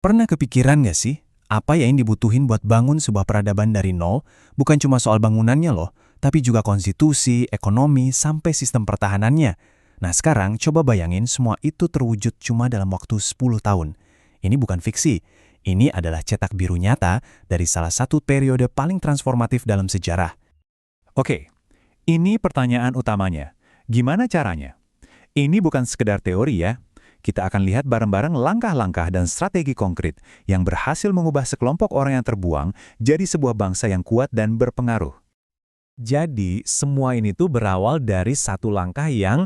Pernah kepikiran nggak sih, apa ya yang dibutuhin buat bangun sebuah peradaban dari nol? Bukan cuma soal bangunannya loh, tapi juga konstitusi, ekonomi, sampai sistem pertahanannya. Nah sekarang coba bayangin semua itu terwujud cuma dalam waktu 10 tahun. Ini bukan fiksi, ini adalah cetak biru nyata dari salah satu periode paling transformatif dalam sejarah. Oke, ini pertanyaan utamanya. Gimana caranya? Ini bukan sekedar teori ya. Kita akan lihat bareng-bareng langkah-langkah dan strategi konkret yang berhasil mengubah sekelompok orang yang terbuang jadi sebuah bangsa yang kuat dan berpengaruh. Jadi, semua ini tuh berawal dari satu langkah yang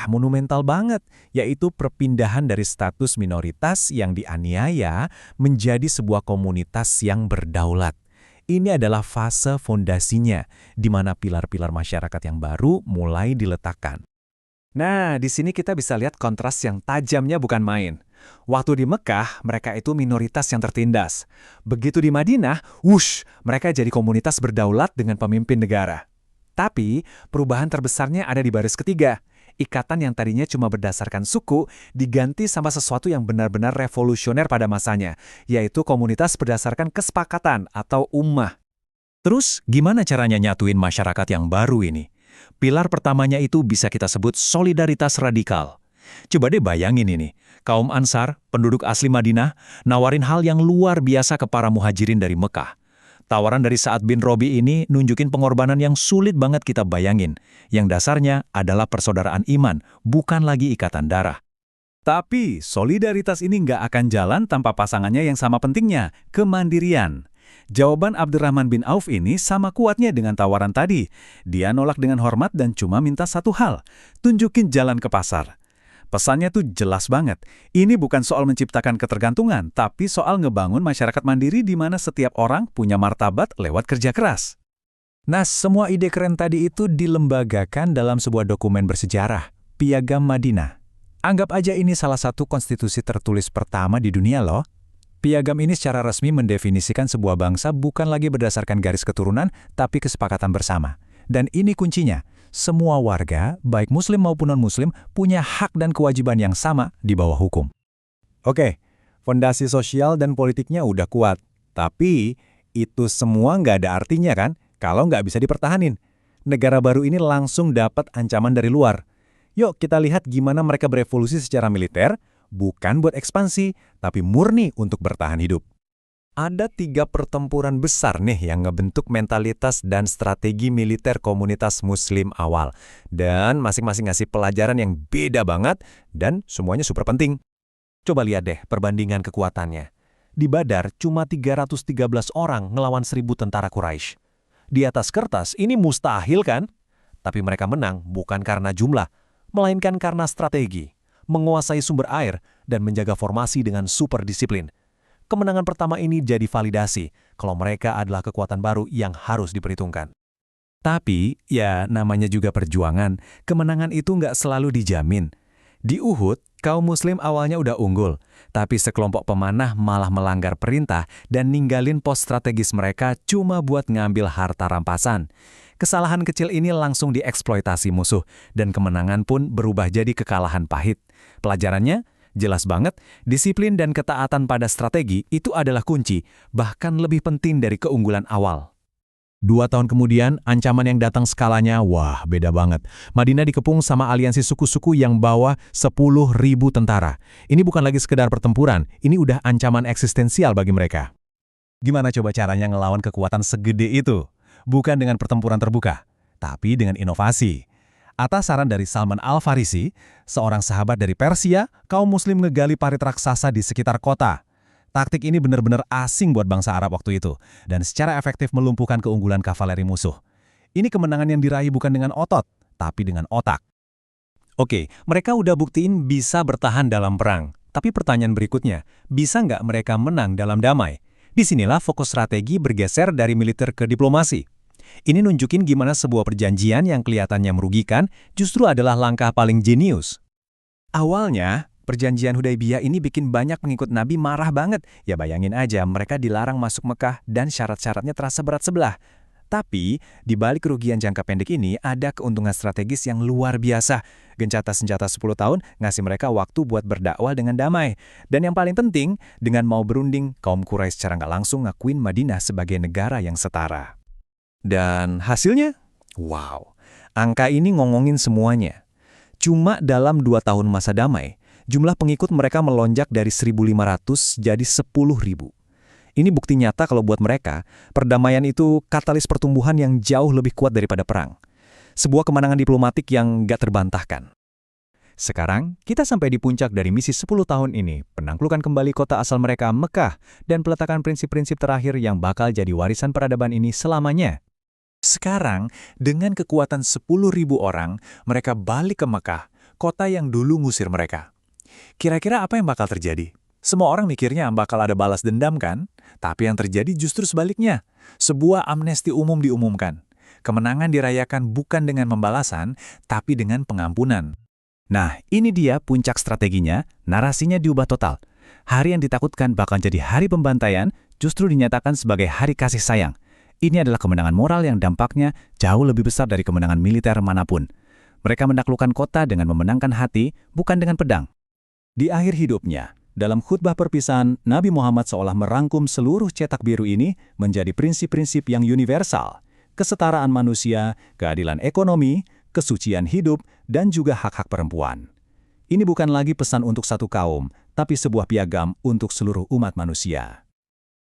monumental banget, yaitu perpindahan dari status minoritas yang dianiaya menjadi sebuah komunitas yang berdaulat. Ini adalah fase fondasinya, di mana pilar-pilar masyarakat yang baru mulai diletakkan. Nah, di sini kita bisa lihat kontras yang tajamnya bukan main. Waktu di Mekah, mereka itu minoritas yang tertindas. Begitu di Madinah, mereka jadi komunitas berdaulat dengan pemimpin negara. Tapi, perubahan terbesarnya ada di baris ketiga. Ikatan yang tadinya cuma berdasarkan suku, diganti sama sesuatu yang benar-benar revolusioner pada masanya, yaitu komunitas berdasarkan kesepakatan atau ummah. Terus, gimana caranya nyatuin masyarakat yang baru ini? Pilar pertamanya itu bisa kita sebut solidaritas radikal. Coba deh bayangin ini, kaum Ansar, penduduk asli Madinah, nawarin hal yang luar biasa ke para muhajirin dari Mekah. Tawaran dari Sa'ad bin Robi ini nunjukin pengorbanan yang sulit banget kita bayangin, yang dasarnya adalah persaudaraan iman, bukan lagi ikatan darah. Tapi, solidaritas ini nggak akan jalan tanpa pasangannya yang sama pentingnya, kemandirian. Jawaban Abdurrahman bin Auf ini sama kuatnya dengan tawaran tadi. Dia nolak dengan hormat dan cuma minta satu hal, tunjukin jalan ke pasar. Pesannya tuh jelas banget. Ini bukan soal menciptakan ketergantungan, tapi soal ngebangun masyarakat mandiri di mana setiap orang punya martabat lewat kerja keras. Nah, semua ide keren tadi itu dilembagakan dalam sebuah dokumen bersejarah, Piagam Madinah. Anggap aja ini salah satu konstitusi tertulis pertama di dunia loh. Piagam ini secara resmi mendefinisikan sebuah bangsa bukan lagi berdasarkan garis keturunan, tapi kesepakatan bersama. Dan ini kuncinya, semua warga, baik muslim maupun non-muslim, punya hak dan kewajiban yang sama di bawah hukum. Oke, fondasi sosial dan politiknya udah kuat. Tapi, itu semua nggak ada artinya kan, kalau nggak bisa dipertahanin. Negara baru ini langsung dapat ancaman dari luar. Yuk kita lihat gimana mereka berevolusi secara militer, bukan buat ekspansi, tapi murni untuk bertahan hidup. Ada 3 pertempuran besar nih yang ngebentuk mentalitas dan strategi militer komunitas muslim awal. Dan masing-masing ngasih pelajaran yang beda banget dan semuanya super penting. Coba lihat deh perbandingan kekuatannya. Di Badar cuma 313 orang ngelawan 1.000 tentara Quraisy. Di atas kertas ini mustahil kan? Tapi mereka menang bukan karena jumlah, melainkan karena strategi. Menguasai sumber air, dan menjaga formasi dengan super disiplin. Kemenangan pertama ini jadi validasi kalau mereka adalah kekuatan baru yang harus diperhitungkan. Tapi, namanya juga perjuangan, kemenangan itu nggak selalu dijamin. Di Uhud, kaum muslim awalnya udah unggul, tapi sekelompok pemanah malah melanggar perintah dan ninggalin pos strategis mereka cuma buat ngambil harta rampasan. Kesalahan kecil ini langsung dieksploitasi musuh, dan kemenangan pun berubah jadi kekalahan pahit. Pelajarannya, jelas banget, disiplin dan ketaatan pada strategi itu adalah kunci, bahkan lebih penting dari keunggulan awal. 2 tahun kemudian, ancaman yang datang skalanya, beda banget. Madinah dikepung sama aliansi suku-suku yang bawa 10.000 tentara. Ini bukan lagi sekedar pertempuran, ini udah ancaman eksistensial bagi mereka. Gimana coba caranya ngelawan kekuatan segede itu? Bukan dengan pertempuran terbuka, tapi dengan inovasi. Atas saran dari Salman Al-Farisi, seorang sahabat dari Persia, kaum muslim ngegali parit raksasa di sekitar kota. Taktik ini benar-benar asing buat bangsa Arab waktu itu, dan secara efektif melumpuhkan keunggulan kavaleri musuh. Ini kemenangan yang diraih bukan dengan otot, tapi dengan otak. Oke, mereka udah buktiin bisa bertahan dalam perang. Tapi pertanyaan berikutnya, bisa nggak mereka menang dalam damai? Disinilah fokus strategi bergeser dari militer ke diplomasi. Ini nunjukin gimana sebuah perjanjian yang kelihatannya merugikan justru adalah langkah paling jenius. Awalnya, perjanjian Hudaybiyah ini bikin banyak pengikut Nabi marah banget. Ya bayangin aja, mereka dilarang masuk Mekah dan syarat-syaratnya terasa berat sebelah. Tapi, di balik kerugian jangka pendek ini, ada keuntungan strategis yang luar biasa. Gencatan senjata 10 tahun ngasih mereka waktu buat berdakwah dengan damai. Dan yang paling penting, dengan mau berunding, kaum Quraisy secara nggak langsung ngakuin Madinah sebagai negara yang setara. Dan hasilnya? Wow, angka ini ngomongin semuanya. Cuma dalam 2 tahun masa damai, jumlah pengikut mereka melonjak dari 1.500 jadi 10.000. Ini bukti nyata kalau buat mereka, perdamaian itu katalis pertumbuhan yang jauh lebih kuat daripada perang. Sebuah kemenangan diplomatik yang gak terbantahkan. Sekarang, kita sampai di puncak dari misi 10 tahun ini, penaklukan kembali kota asal mereka, Mekah, dan peletakan prinsip-prinsip terakhir yang bakal jadi warisan peradaban ini selamanya. Sekarang, dengan kekuatan 10.000 orang, mereka balik ke Mekah, kota yang dulu ngusir mereka. Kira-kira apa yang bakal terjadi? Semua orang mikirnya bakal ada balas dendam kan? Tapi yang terjadi justru sebaliknya. Sebuah amnesti umum diumumkan. Kemenangan dirayakan bukan dengan pembalasan, tapi dengan pengampunan. Nah, ini dia puncak strateginya, narasinya diubah total. Hari yang ditakutkan bakal jadi hari pembantaian, justru dinyatakan sebagai hari kasih sayang. Ini adalah kemenangan moral yang dampaknya jauh lebih besar dari kemenangan militer manapun. Mereka menaklukkan kota dengan memenangkan hati, bukan dengan pedang. Di akhir hidupnya, dalam khutbah perpisahan, Nabi Muhammad seolah merangkum seluruh cetak biru ini menjadi prinsip-prinsip yang universal. Kesetaraan manusia, keadilan ekonomi, kesucian hidup, dan juga hak-hak perempuan. Ini bukan lagi pesan untuk satu kaum, tapi sebuah piagam untuk seluruh umat manusia.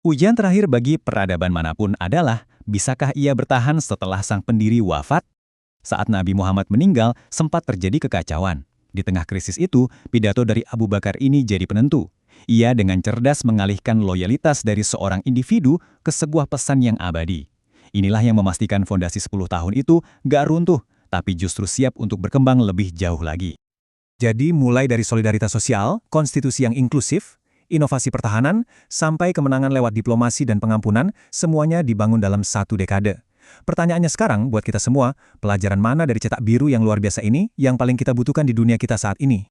Ujian terakhir bagi peradaban manapun adalah, bisakah ia bertahan setelah sang pendiri wafat? Saat Nabi Muhammad meninggal, sempat terjadi kekacauan. Di tengah krisis itu, pidato dari Abu Bakar ini jadi penentu. Ia dengan cerdas mengalihkan loyalitas dari seorang individu ke sebuah pesan yang abadi. Inilah yang memastikan fondasi 10 tahun itu gak runtuh, tapi justru siap untuk berkembang lebih jauh lagi. Jadi mulai dari solidaritas sosial, konstitusi yang inklusif, inovasi pertahanan, sampai kemenangan lewat diplomasi dan pengampunan, semuanya dibangun dalam 1 dekade. Pertanyaannya sekarang buat kita semua, pelajaran mana dari cetak biru yang luar biasa ini yang paling kita butuhkan di dunia kita saat ini?